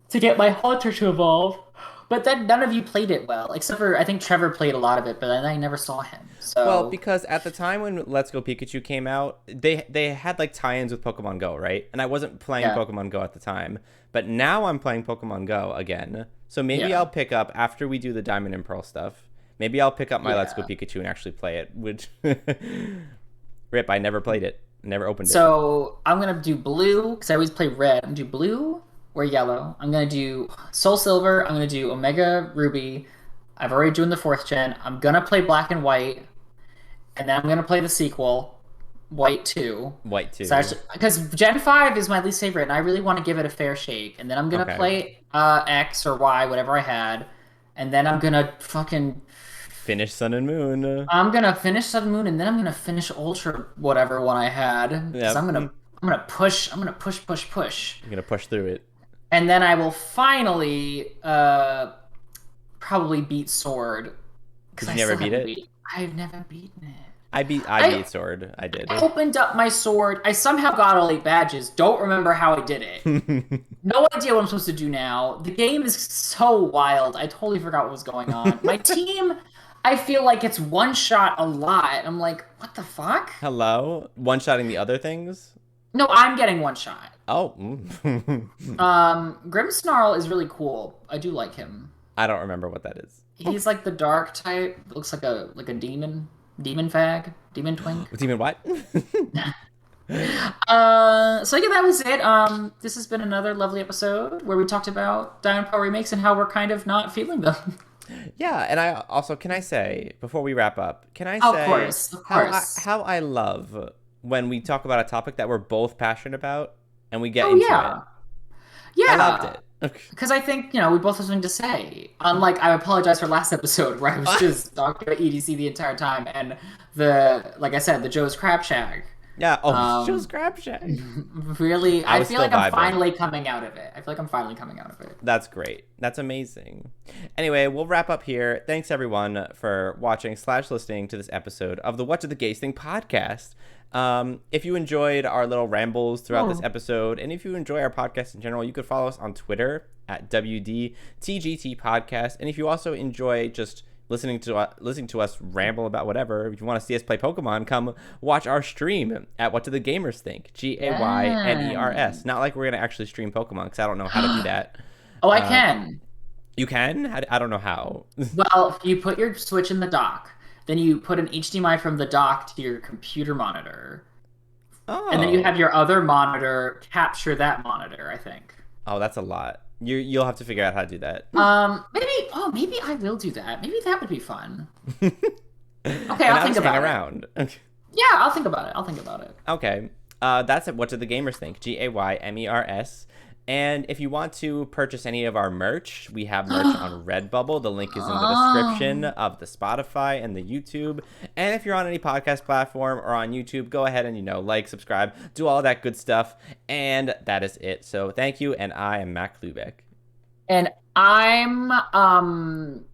to get my Haunter to evolve. But then none of you played it well, except for I think Trevor played a lot of it, but I never saw him. So well, because at the time when Let's Go Pikachu came out, they had like tie-ins with Pokemon Go, right? And I wasn't playing Pokemon Go at the time, but now I'm playing Pokemon Go again. So maybe I'll pick up after we do the Diamond and Pearl stuff. Maybe I'll pick up my Let's Go Pikachu and actually play it. Which rip, I never played it, never opened it. So I'm gonna do blue because I always play red. I'm gonna do blue or yellow. I'm gonna do Soul Silver. I'm gonna do Omega Ruby. I've already done the 4th gen. I'm gonna play Black and White, and then I'm gonna play the sequel, White 2. White 2. Because Gen 5 is my least favorite, and I really want to give it a fair shake. And then I'm gonna play X or Y, whatever I had, and then I'm gonna fucking finish Sun and Moon. I'm gonna finish Sun and Moon, and then I'm gonna finish Ultra, whatever one I had. Because I'm gonna push. I'm gonna push. You're gonna push through it. And then I will finally probably beat Sword. Because you never beat it? I've never beaten it. I beat Sword. I did. I opened up my Sword. I somehow got all 8 badges. Don't remember how I did it. No idea what I'm supposed to do now. The game is so wild. I totally forgot what was going on. My team, I feel like it's one-shot a lot. I'm like, what the fuck? Hello? One-shotting the other things? No, I'm getting one-shot. Oh. Grimmsnarl is really cool. I do like him. I don't remember what that is. He's like the dark type. Looks like a demon. Demon fag? Demon twink? Demon what? So yeah, that was it. This has been another lovely episode where we talked about Diamond Pearl remakes and how we're kind of not feeling them. Yeah, and I also, can I say, before we wrap up, can I say of course. How I love when we talk about a topic that we're both passionate about and we get into it. Yeah. I loved it. Because I think, we both have something to say. Unlike, I apologize for last episode where I was just talking about EDC the entire time and like I said, the Joe's Crab Shack. Yeah, Joe's Crab Shack. Really, I feel like I'm finally coming out of it. That's great. That's amazing. Anyway, we'll wrap up here. Thanks, everyone, for watching / listening to this episode of the What Did the Gays Think podcast. If you enjoyed our little rambles throughout this episode, and if you enjoy our podcast in general, you could follow us on Twitter at WDTGT Podcast. And if you also enjoy just listening to us ramble about whatever, if you want to see us play Pokemon, come watch our stream at What Do the Gamers Think? GAYMERS. Not like we're gonna actually stream Pokemon because I don't know how to do that. I can. You can? I don't know how. Well, you put your Switch in the dock. Then you put an HDMI from the dock to your computer monitor. Oh. And then you have your other monitor capture that monitor, I think. Oh, that's a lot. You'll have to figure out how to do that. Maybe I will do that. Maybe that would be fun. Okay, I'll think about it. Around. Yeah, I'll think about it. Okay. That's it. What Do the Gamers Think? GAYMERS. And if you want to purchase any of our merch, we have merch on Redbubble. The link is in the description of the Spotify and the YouTube. And if you're on any podcast platform or on YouTube, go ahead and, like, subscribe, do all that good stuff. And that is it. So thank you. And I am Mac Lubeck. And I'm God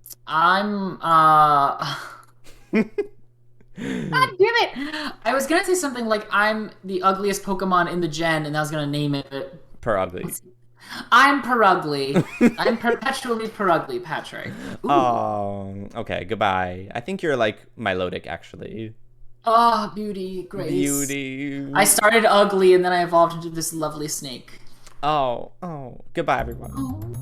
damn it! I was gonna say something like I'm the ugliest Pokemon in the gen, and I was gonna name it Perugly. I'm Perugly. I'm perpetually Perugly, Patrick. Ooh. Oh, okay. Goodbye. I think you're like Milotic, actually. Oh, beauty, grace. Beauty. I started ugly, and then I evolved into this lovely snake. Oh. Goodbye, everyone. Oh.